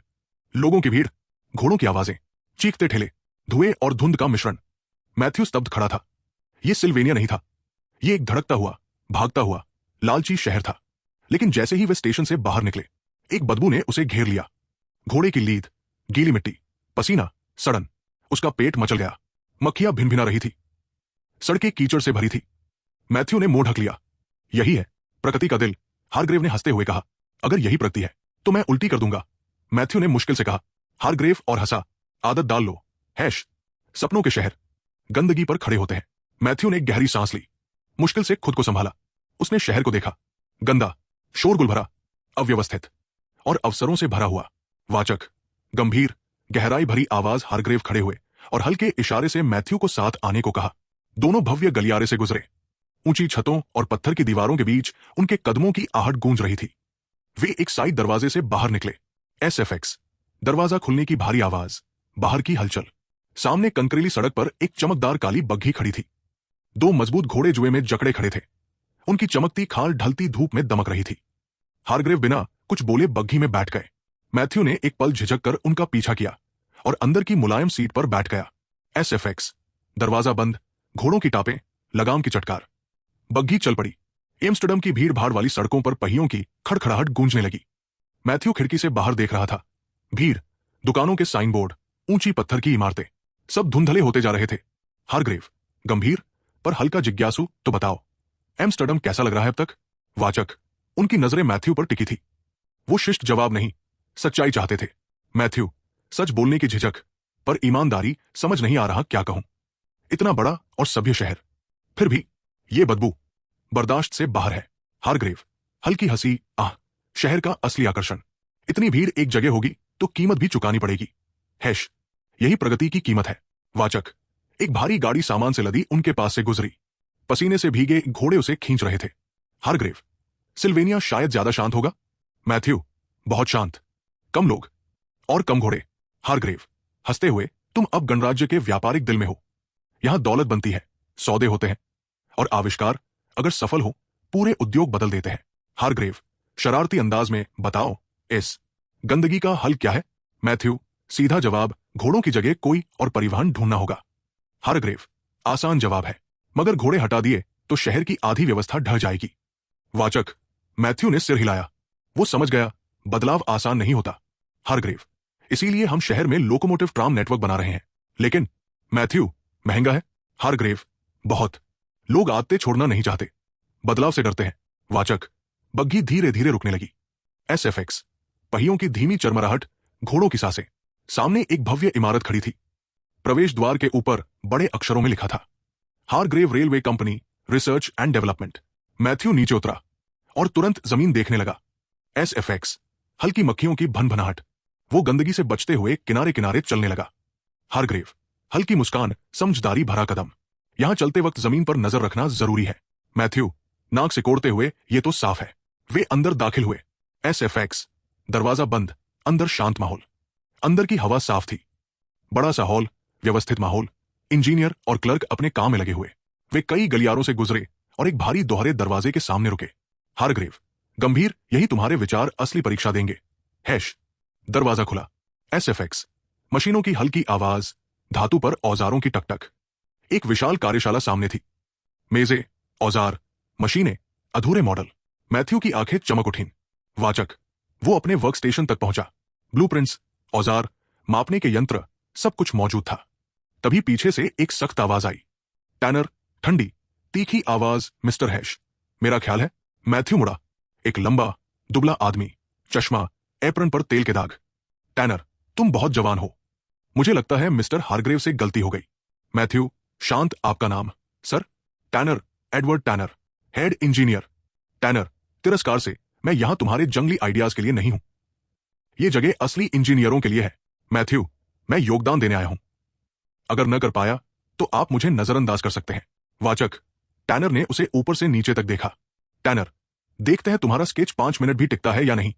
लोगों की भीड़, घोड़ों की आवाजें, चीखते ठेले, धुएं और धुंध का मिश्रण। मैथ्यू स्तब्ध खड़ा था। यह सिल्वेनिया नहीं था, यह एक धड़कता हुआ, भागता हुआ, लालची शहर था। लेकिन जैसे ही वे स्टेशन से बाहर निकले, एक बदबू ने उसे घेर लिया। घोड़े की लीद, गीली मिट्टी, पसीना, सड़न। उसका पेट मचल गया। मक्खियां भिनभिना रही थी। सड़कें कीचड़ से भरी थी। मैथ्यू ने मुंह ढक लिया। यही है प्रकृति का दिल, हारग्रेव ने हंसते हुए कहा। अगर यही प्रकृति है तो मैं उल्टी कर दूंगा, मैथ्यू ने मुश्किल से कहा। हारग्रेव और हंसा। आदत डाल लो, हैश। सपनों के शहर गंदगी पर खड़े होते हैं। मैथ्यू ने गहरी सांस ली, मुश्किल से खुद को संभाला। उसने शहर को देखा, गंदा, शोरगुल भरा, अव्यवस्थित और अवसरों से भरा हुआ। वाचक, गंभीर, गहराई भरी आवाज। हारग्रेव खड़े हुए और हल्के इशारे से मैथ्यू को साथ आने को कहा। दोनों भव्य गलियारे से गुजरे। ऊंची छतों और पत्थर की दीवारों के बीच उनके कदमों की आहट गूंज रही थी। वे एक साइड दरवाजे से बाहर निकले। एसएफएक्स, दरवाजा खुलने की भारी आवाज, बाहर की हलचल। सामने कंकरीली सड़क पर एक चमकदार काली बग्घी खड़ी थी। 2 मजबूत घोड़े जुए में जकड़े खड़े थे। उनकी चमकती खाल ढलती धूप में दमक रही थी। हारग्रेव बिना कुछ बोले बग्घी में बैठ गए। मैथ्यू ने एक पल झिझक कर उनका पीछा किया और अंदर की मुलायम सीट पर बैठ गया। एसएफएक्स, दरवाजा बंद, घोड़ों की टापें, लगाम की चटकार। बग्घी चल पड़ी। एम्स्टर्डम की भीड़ भाड़ वाली सड़कों पर पहियों की खड़खड़ाहट गूंजने लगी। मैथ्यू खिड़की से बाहर देख रहा था। भीड़, दुकानों के साइन बोर्ड, ऊंची पत्थर की इमारतें, सब धुंधले होते जा रहे थे। हारग्रेव, गंभीर पर हल्का जिज्ञासु, तो बताओ एम्स्टर्डम कैसा लग रहा है अब तक? वाचक, उनकी नजरें मैथ्यू पर टिकी थी। वो शिष्ट जवाब नहीं, सच्चाई चाहते थे। मैथ्यू, सच बोलने की झिझक, पर ईमानदारी, समझ नहीं आ रहा क्या कहूं। इतना बड़ा और सभ्य शहर, फिर भी ये बदबू बर्दाश्त से बाहर है। हारग्रेव, हल्की हंसी, आह, शहर का असली आकर्षण। इतनी भीड़ एक जगह होगी तो कीमत भी चुकानी पड़ेगी। हैश, यही प्रगति की कीमत है। वाचक, एक भारी गाड़ी सामान से लदी उनके पास से गुजरी। पसीने से भीगे घोड़े उसे खींच रहे थे। हारग्रेव, सिल्वेनिया शायद ज्यादा शांत होगा। मैथ्यू, बहुत शांत, कम लोग और कम घोड़े। हारग्रेव, हंसते हुए, तुम अब गणराज्य के व्यापारिक दिल में हो। यहां दौलत बनती है, सौदे होते हैं, और आविष्कार अगर सफल हो पूरे उद्योग बदल देते हैं। हारग्रेव, शरारती अंदाज में, बताओ इस गंदगी का हल क्या है? मैथ्यू, सीधा जवाब, घोड़ों की जगह कोई और परिवहन ढूंढना होगा। हारग्रेव, आसान जवाब है, मगर घोड़े हटा दिए तो शहर की आधी व्यवस्था ढह जाएगी। वाचक, मैथ्यू ने सिर हिलाया। वो समझ गया, बदलाव आसान नहीं होता। हारग्रेव, इसीलिए हम शहर में लोकोमोटिव ट्राम नेटवर्क बना रहे हैं। लेकिन मैथ्यू, महंगा है। हारग्रेव, बहुत। लोग आदतें छोड़ना नहीं चाहते, बदलाव से डरते हैं। वाचक, बग्घी धीरे धीरे रुकने लगी। एसएफएक्स, पहियों की धीमी चरमराहट, घोड़ों की सांसें। सामने एक भव्य इमारत खड़ी थी। प्रवेश द्वार के ऊपर बड़े अक्षरों में लिखा था, Hargrave railway company, research and development. Matthew नीचे उतरा और तुरंत जमीन देखने लगा। एसएफएक्स, हल्की मक्खियों की भनभनाहट। वो गंदगी से बचते हुए किनारे किनारे चलने लगा। हारग्रेव, हल्की मुस्कान, समझदारी भरा कदम। यहां चलते वक्त जमीन पर नजर रखना जरूरी है। मैथ्यू, नाक सिकोड़ते हुए, ये तो साफ है। वे अंदर दाखिल हुए। एसएफएक्स, दरवाजा बंद, अंदर शांत माहौल। अंदर की हवा साफ थी। बड़ा सा हॉल, व्यवस्थित माहौल, इंजीनियर और क्लर्क अपने काम में लगे हुए। वे कई गलियारों से गुजरे और एक भारी दोहरे दरवाजे के सामने रुके। हारग्रेव, गंभीर, यही तुम्हारे विचार असली परीक्षा देंगे। हैश, दरवाजा खुला। एसएफएक्स, मशीनों की हल्की आवाज, धातु पर औजारों की टकटक। एक विशाल कार्यशाला सामने थी। मेजें, औजार, मशीनें, अधूरे मॉडल। मैथ्यू की आंखें चमक उठीं। वाचक, वो अपने वर्क स्टेशन तक पहुंचा। ब्लूप्रिंट्स, औजार, मापने के यंत्र, सब कुछ मौजूद था। तभी पीछे से एक सख्त आवाज आई। टैनर, ठंडी, तीखी आवाज, मिस्टर हैश, मेरा ख्याल है। मैथ्यू मुड़ा। एक लंबा, दुबला आदमी, चश्मा, एप्रन पर तेल के दाग। टैनर, तुम बहुत जवान हो। मुझे लगता है मिस्टर हारग्रेव से गलती हो गई। मैथ्यू, शांत, आपका नाम? Sir, tenor, Edward tenor, head engineer. Tenor, तिरस्कार से, मैं यहां तुम्हारे जंगली आइडियाज के लिए नहीं हूं। यह जगह असली इंजीनियरों के लिए है। मैथ्यू, मैं योगदान देने आया हूं। अगर न कर पाया तो आप मुझे नजरअंदाज कर सकते हैं। वाचक। टैनर ने उसे ऊपर से नीचे तक देखा। टैनर, देखते हैं तुम्हारा स्केच 5 मिनट भी टिकता है या नहीं।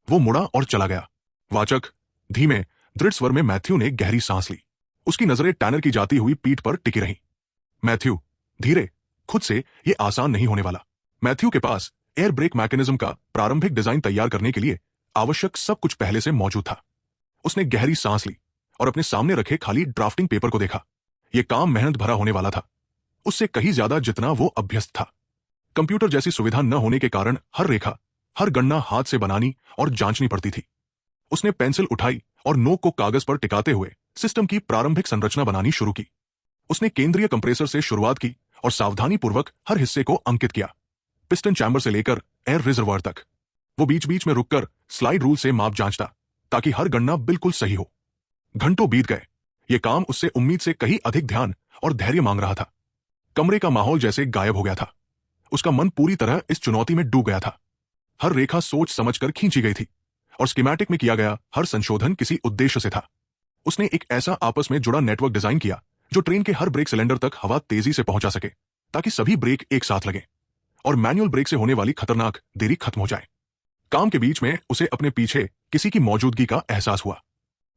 वो मुड़ा और चला गया। वाचक। धीमे दृढ़ स्वर में मैथ्यू ने गहरी सांस ली। उसकी नजरें टैनर की जाती हुई पीठ पर टिकी रहीं। मैथ्यू, धीरे, खुद से ये आसान नहीं होने वाला। मैथ्यू के पास एयर ब्रेक मैकेनिज्म का प्रारंभिक डिजाइन तैयार करने के लिए आवश्यक सब कुछ पहले से मौजूद था। उसने गहरी सांस ली और अपने सामने रखे खाली ड्राफ्टिंग पेपर को देखा। यह काम मेहनत भरा होने वाला था, उससे कहीं ज्यादा जितना वो अभ्यस्त था। कंप्यूटर जैसी सुविधा न होने के कारण हर रेखा, हर गणना हाथ से बनानी और जांचनी पड़ती थी। उसने पेंसिल उठाई और नोक को कागज पर टिकाते हुए सिस्टम की प्रारंभिक संरचना बनानी शुरू की। उसने केंद्रीय कंप्रेसर से शुरुआत की और सावधानी पूर्वक हर हिस्से को अंकित किया, पिस्टन चैम्बर से लेकर एयर रिजर्वायर तक। वो बीच बीच में रुककर स्लाइड रूल से माप जांचता ताकि हर गणना बिल्कुल सही हो। घंटों बीत गए। ये काम उससे उम्मीद से कहीं अधिक ध्यान और धैर्य मांग रहा था। कमरे का माहौल जैसे गायब हो गया था। उसका मन पूरी तरह इस चुनौती में डूब गया था। हर रेखा सोच समझकर खींची गई थी और स्कीमेटिक में किया गया हर संशोधन किसी उद्देश्य से था। उसने एक ऐसा आपस में जुड़ा नेटवर्क डिजाइन किया जो ट्रेन के हर ब्रेक सिलेंडर तक हवा तेजी से पहुंचा सके ताकि सभी ब्रेक एक साथ लगे और मैनुअल ब्रेक से होने वाली खतरनाक देरी खत्म हो जाए। काम के बीच में उसे अपने पीछे किसी की मौजूदगी का एहसास हुआ।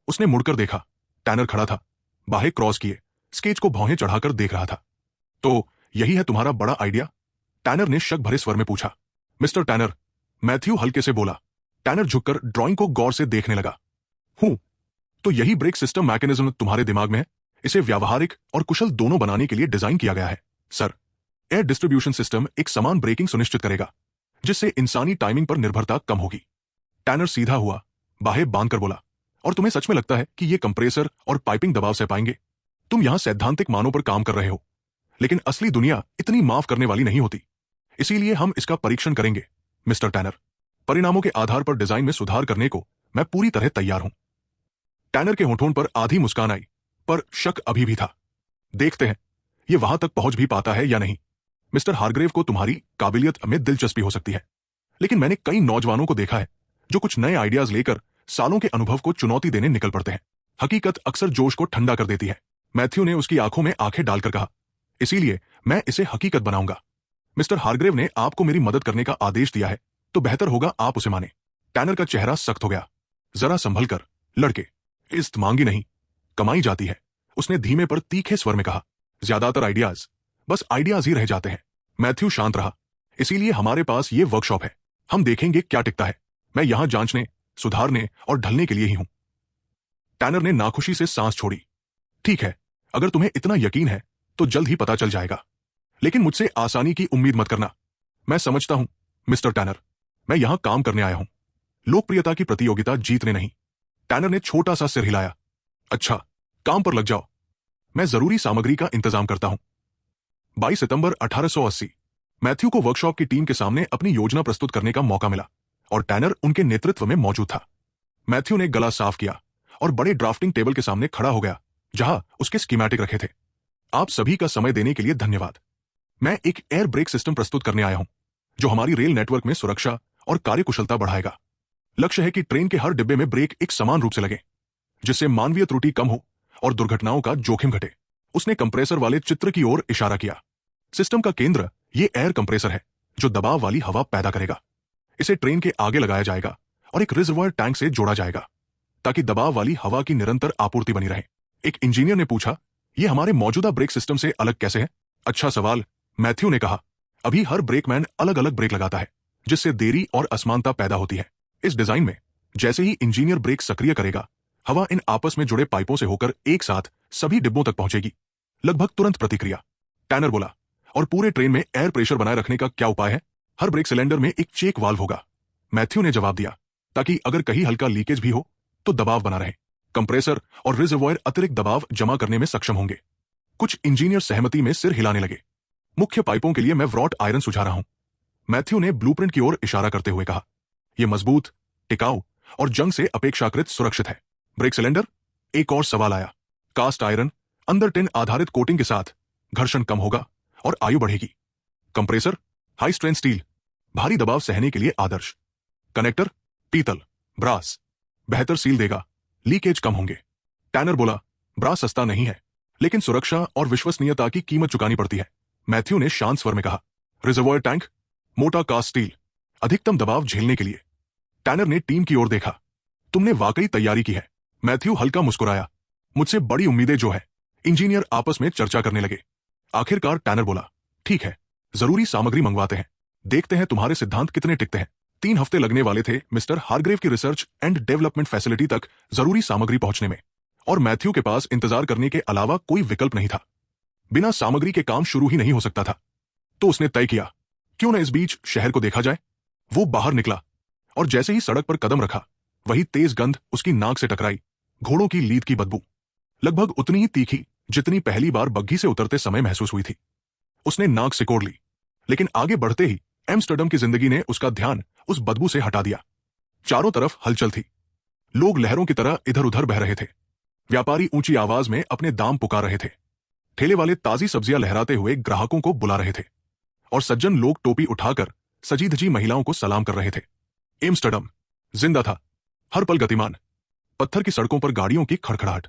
उसने मुड़कर देखा। टैनर खड़ा था, बाहें क्रॉस किए, स्केच को भौहें चढ़ाकर देख रहा था। तो यही है तुम्हारा बड़ा आइडिया? टैनर ने शक भरे स्वर में पूछा। मिस्टर टैनर, मैथ्यू हल्के से बोला। टैनर झुककर ड्राइंग को गौर से देखने लगा। हूं, तो यही ब्रेक सिस्टम मैकेनिज्म तुम्हारे दिमाग में है? इसे व्यावहारिक और कुशल दोनों बनाने के लिए डिजाइन किया गया है। सर, एयर डिस्ट्रीब्यूशन सिस्टम एक समान ब्रेकिंग सुनिश्चित करेगा जिससे इंसानी टाइमिंग पर निर्भरता कम होगी। टैनर सीधा हुआ, बाहें बांधकर बोला। और तुम्हें सच में लगता है कि ये कंप्रेसर और पाइपिंग दबाव सह पाएंगे? तुम यहां सैद्धांतिक मानों पर काम कर रहे हो, लेकिन असली दुनिया इतनी माफ करने वाली नहीं होती। इसीलिए हम इसका परीक्षण करेंगे मिस्टर टैनर। परिणामों के आधार पर डिजाइन में सुधार करने को मैं पूरी तरह तैयार हूं। टैनर के होठों पर आधी मुस्कान आई, पर शक अभी भी था। देखते हैं ये वहां तक पहुंच भी पाता है या नहीं। मिस्टर हारग्रेव को तुम्हारी काबिलियत में दिलचस्पी हो सकती है, लेकिन मैंने कई नौजवानों को देखा है जो कुछ नए आइडियाज लेकर सालों के अनुभव को चुनौती देने निकल पड़ते हैं। हकीकत अक्सर जोश को ठंडा कर देती है। मैथ्यू ने उसकी आंखों में आंखें डालकर कहा। इसीलिए मैं इसे हकीकत बनाऊंगा। मिस्टर हारग्रेव ने आपको मेरी मदद करने का आदेश दिया है, तो बेहतर होगा आप उसे माने। टैनर का चेहरा सख्त हो गया। जरा संभल कर लड़के, इज्जत मांगी नहीं, कमाई जाती है, उसने धीमे पर तीखे स्वर में कहा। ज्यादातर आइडियाज बस आइडियाज ही रह जाते हैं। मैथ्यू शांत रहा। इसीलिए हमारे पास ये वर्कशॉप है। हम देखेंगे क्या टिकता है। मैं यहां जांचने, सुधारने और ढलने के लिए ही हूं। टैनर ने नाखुशी से सांस छोड़ी। ठीक है, अगर तुम्हें इतना यकीन है तो जल्द ही पता चल जाएगा, लेकिन मुझसे आसानी की उम्मीद मत करना। मैं समझता हूं मिस्टर टैनर, मैं यहां काम करने आया हूं, लोकप्रियता की प्रतियोगिता जीतने नहीं। टैनर ने छोटा सा सिर हिलाया। अच्छा, काम पर लग जाओ। मैं जरूरी सामग्री का इंतजाम करता हूं। 22 सितंबर 1880 मैथ्यू को वर्कशॉप की टीम के सामने अपनी योजना प्रस्तुत करने का मौका मिला और टैनर उनके नेतृत्व में मौजूद था। मैथ्यू ने गला साफ किया और बड़े ड्राफ्टिंग टेबल के सामने खड़ा हो गया जहां उसके स्कीमेटिक रखे थे। आप सभी का समय देने के लिए धन्यवाद। मैं एक एयर ब्रेक सिस्टम प्रस्तुत करने आया हूं जो हमारी रेल नेटवर्क में सुरक्षा और कार्यकुशलता बढ़ाएगा। लक्ष्य है कि ट्रेन के हर डिब्बे में ब्रेक एक समान रूप से लगे, जिससे मानवीय त्रुटि कम हो और दुर्घटनाओं का जोखिम घटे। उसने कंप्रेसर वाले चित्र की ओर इशारा किया। सिस्टम का केंद्र ये एयर कंप्रेसर है जो दबाव वाली हवा पैदा करेगा। इसे ट्रेन के आगे लगाया जाएगा और एक रिजर्वायर टैंक से जोड़ा जाएगा ताकि दबाव वाली हवा की निरंतर आपूर्ति बनी रहे। एक इंजीनियर ने पूछा, यह हमारे मौजूदा ब्रेक सिस्टम से अलग कैसे है? अच्छा सवाल, मैथ्यू ने कहा। अभी हर ब्रेकमैन अलग अलग ब्रेक लगाता है, जिससे देरी और असमानता पैदा होती है। इस डिजाइन में जैसे ही इंजीनियर ब्रेक सक्रिय करेगा, हवा इन आपस में जुड़े पाइपों से होकर एक साथ सभी डिब्बों तक पहुंचेगी, लगभग तुरंत प्रतिक्रिया। टैनर बोला, और पूरे ट्रेन में एयर प्रेशर बनाए रखने का क्या उपाय है? हर ब्रेक सिलेंडर में एक चेक वाल्व होगा। मैथ्यू ने जवाब दिया, ताकि अगर कहीं हल्का लीकेज भी हो तो दबाव बना रहे। कंप्रेसर और रिजर्वायर अतिरिक्त दबाव जमा करने में सक्षम होंगे। कुछ इंजीनियर सहमति में सिर हिलाने लगे। मुख्य पाइपों के लिए मैं व्रॉट आयरन सुझा रहा हूं, मैथ्यू ने ब्लूप्रिंट की ओर इशारा करते हुए कहा। यह मजबूत, टिकाऊ और जंग से अपेक्षाकृत सुरक्षित है। Brake cylinder? एक और सवाल आया। कास्ट आयरन अंदर टिन आधारित कोटिंग के साथ घर्षण कम होगा और आयु बढ़ेगी। कंप्रेसर? हाई स्ट्रेंथ स्टील, भारी दबाव सहने के लिए आदर्श। कनेक्टर? पीतल, ब्रास, बेहतर सील देगा, लीकेज कम होंगे। टैनर बोला, ब्रास सस्ता नहीं है, लेकिन सुरक्षा और विश्वसनीयता की कीमत चुकानी पड़ती है, मैथ्यू ने शांत स्वर में कहा। रिजर्वॉयर टैंक, मोटा कास्ट स्टील, अधिकतम दबाव झेलने के लिए। टैनर ने टीम की ओर देखा। तुमने वाकई तैयारी की है। मैथ्यू हल्का मुस्कुराया। मुझसे बड़ी उम्मीदें जो है। इंजीनियर आपस में चर्चा करने लगे। आखिरकार टैनर बोला, ठीक है, जरूरी सामग्री मंगवाते हैं, देखते हैं तुम्हारे सिद्धांत कितने टिकते हैं। 3 हफ्ते लगने वाले थे मिस्टर हारग्रेव की रिसर्च एंड डेवलपमेंट फैसिलिटी तक जरूरी सामग्री पहुंचने में, और मैथ्यू के पास इंतजार करने के अलावा कोई विकल्प नहीं था। बिना सामग्री के काम शुरू ही नहीं हो सकता था। तो उसने तय किया, क्यों न इस बीच शहर को देखा जाए। वो बाहर निकला और जैसे ही सड़क पर कदम रखा, वही तेज गंध उसकी नाक से टकराई। घोड़ों की लीद की बदबू, लगभग उतनी ही तीखी जितनी पहली बार बग्घी से उतरते समय महसूस हुई थी। उसने नाक सिकोड़ ली, लेकिन आगे बढ़ते ही एम्स्टर्डम की जिंदगी ने उसका ध्यान उस बदबू से हटा दिया। चारों तरफ हलचल थी। लोग लहरों की तरह इधर उधर बह रहे थे। व्यापारी ऊंची आवाज में अपने दाम पुकार रहे थे। ठेले वाले ताजी सब्जियां लहराते हुए ग्राहकों को बुला रहे थे, और सज्जन लोग टोपी उठाकर सजी धजी महिलाओं को सलाम कर रहे थे। एम्स्टर्डम जिंदा था, हर पल गतिमान। पत्थर की सड़कों पर गाड़ियों की खड़खड़ाहट,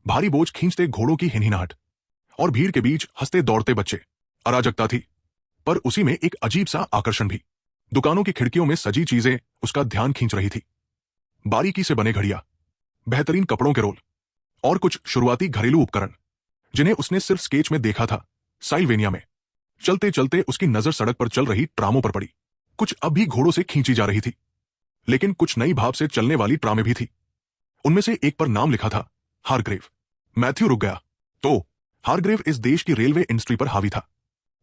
भारी बोझ खींचते घोड़ों की हिनहिनाहट, और भीड़ के बीच हंसते दौड़ते बच्चे। अराजकता थी, पर उसी में एक अजीब सा आकर्षण भी। दुकानों की खिड़कियों में सजी चीजें उसका ध्यान खींच रही थी। बारीकी से बने घड़ियां, बेहतरीन कपड़ों के रोल, और कुछ शुरुआती घरेलू उपकरण जिन्हें उसने सिर्फ स्केच में देखा था। साइल्वेनिया में चलते चलते उसकी नजर सड़क पर चल रही ट्रामों पर पड़ी। कुछ अब भी घोड़ों से खींची जा रही थी, लेकिन कुछ नई भाव से चलने वाली ट्रामें भी थी। उनमें से एक पर नाम लिखा था, हारग्रेव। मैथ्यू रुक गया। तो हारग्रेव इस देश की रेलवे इंडस्ट्री पर हावी था।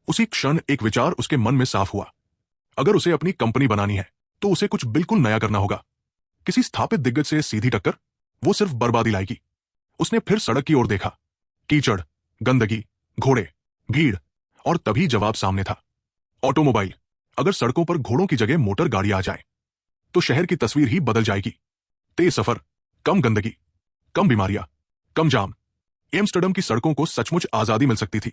उसी क्षण एक विचार उसके मन में साफ हुआ। अगर उसे अपनी कंपनी बनानी है तो उसे कुछ बिल्कुल नया करना होगा। किसी स्थापित दिग्गज से सीधी टक्कर, वो सिर्फ बर्बादी लाएगी। उसने फिर सड़क की ओर देखा। कीचड़, गंदगी, घोड़े, भीड़, और तभी जवाब सामने था। ऑटोमोबाइल। अगर सड़कों पर घोड़ों की जगह मोटर गाड़ी आ जाए तो शहर की तस्वीर ही बदल जाएगी। तेज सफर, कम गंदगी, कम बीमारियां, कम जाम। एम्स्टर्डम की सड़कों को सचमुच आजादी मिल सकती थी।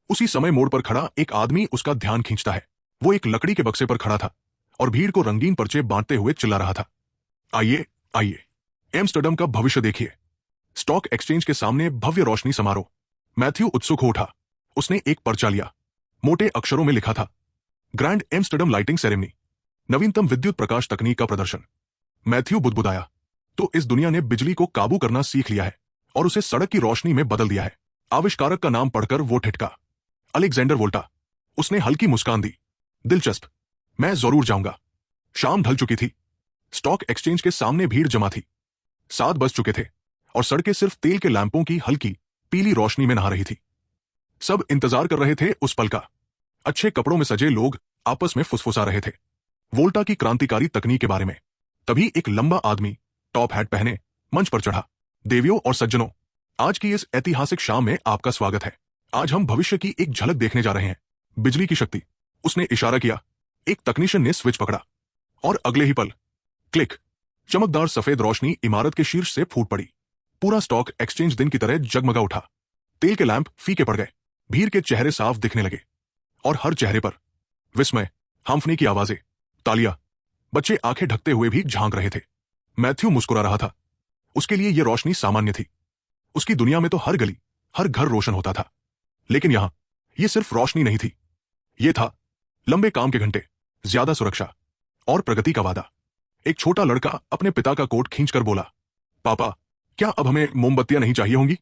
उसी समय मोड़ पर खड़ा एक आदमी उसका ध्यान खींचता है। वो एक लकड़ी के बक्से पर खड़ा था और भीड़ को रंगीन पर्चे बांटते हुए चिल्ला रहा था, आइए आइए, एम्स्टर्डम का भविष्य देखिए। स्टॉक एक्सचेंज के सामने भव्य रोशनी समारोह। मैथ्यू उत्सुक हो उठा। उसने एक पर्चा लिया। मोटे अक्षरों में लिखा था, ग्रैंड एम्स्टर्डम लाइटिंग सेरेमनी, नवीनतम विद्युत प्रकाश तकनीक का प्रदर्शन। मैथ्यू बुदबुदाया, तो इस दुनिया ने बिजली को काबू करना सीख लिया है और उसे सड़क की रोशनी में बदल दिया है। आविष्कारक का नाम पढ़कर वो ठिठका, अलेक्जेंडर वोल्टा। उसने हल्की मुस्कान दी, दिलचस्प, मैं जरूर जाऊंगा। शाम ढल चुकी थी। स्टॉक एक्सचेंज के सामने भीड़ जमा थी। 7 बज चुके थे और सड़कें सिर्फ तेल के लैंपों की हल्की पीली रोशनी में नहा रही थी। सब इंतजार कर रहे थे उस पल का। अच्छे कपड़ों में सजे लोग आपस में फुसफुसा रहे थे वोल्टा की क्रांतिकारी तकनीक के बारे में। तभी एक लंबा आदमी टॉप हैट पहने मंच पर चढ़ा। देवियों और सज्जनों, आज की इस ऐतिहासिक शाम में आपका स्वागत है। आज हम भविष्य की एक झलक देखने जा रहे हैं। बिजली की शक्ति। उसने इशारा किया। एक तकनीशियन ने स्विच पकड़ा और अगले ही पल, क्लिक, चमकदार सफेद रोशनी इमारत के शीर्ष से फूट पड़ी। पूरा स्टॉक एक्सचेंज दिन की तरह जगमगा उठा। तेल के लैंप फीके पड़ गए। भीड़ के चेहरे साफ दिखने लगे, और हर चेहरे पर विस्मय, हांफने की आवाजें, तालियां। बच्चे आंखें ढकते हुए भी झांक रहे थे। मैथ्यू मुस्कुरा रहा था। उसके लिए यह रोशनी सामान्य थी। उसकी दुनिया में तो हर गली, हर घर रोशन होता था, लेकिन यहां यह सिर्फ रोशनी नहीं थी। यह था लंबे काम के घंटे, ज्यादा सुरक्षा और प्रगति का वादा। एक छोटा लड़का अपने पिता का कोट खींचकर बोला, पापा, क्या अब हमें मोमबत्तियां नहीं चाहिए होंगी?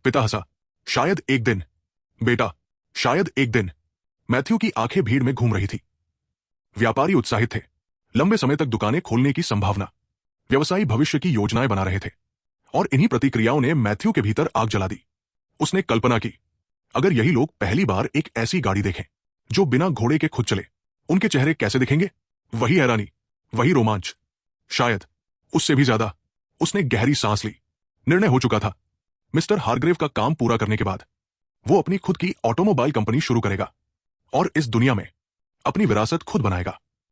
पिता हंसा, शायद एक दिन बेटा, शायद एक दिन। मैथ्यू की आंखें भीड़ में घूम रही थी। व्यापारी उत्साहित थे। लंबे समय तक दुकानें खोलने की संभावना। व्यवसायी भविष्य की योजनाएं बना रहे थे, और इन्हीं प्रतिक्रियाओं ने मैथ्यू के भीतर आग जला दी। उसने कल्पना की, अगर यही लोग पहली बार एक ऐसी गाड़ी देखें जो बिना घोड़े के खुद चले, उनके चेहरे कैसे दिखेंगे? वही हैरानी, वही रोमांच, शायद उससे भी ज्यादा। उसने गहरी सांस ली। निर्णय हो चुका था। मिस्टर हारग्रेव का काम पूरा करने के बाद वो अपनी खुद की ऑटोमोबाइल कंपनी शुरू करेगा, और इस दुनिया में अपनी विरासत खुद बनाएगा।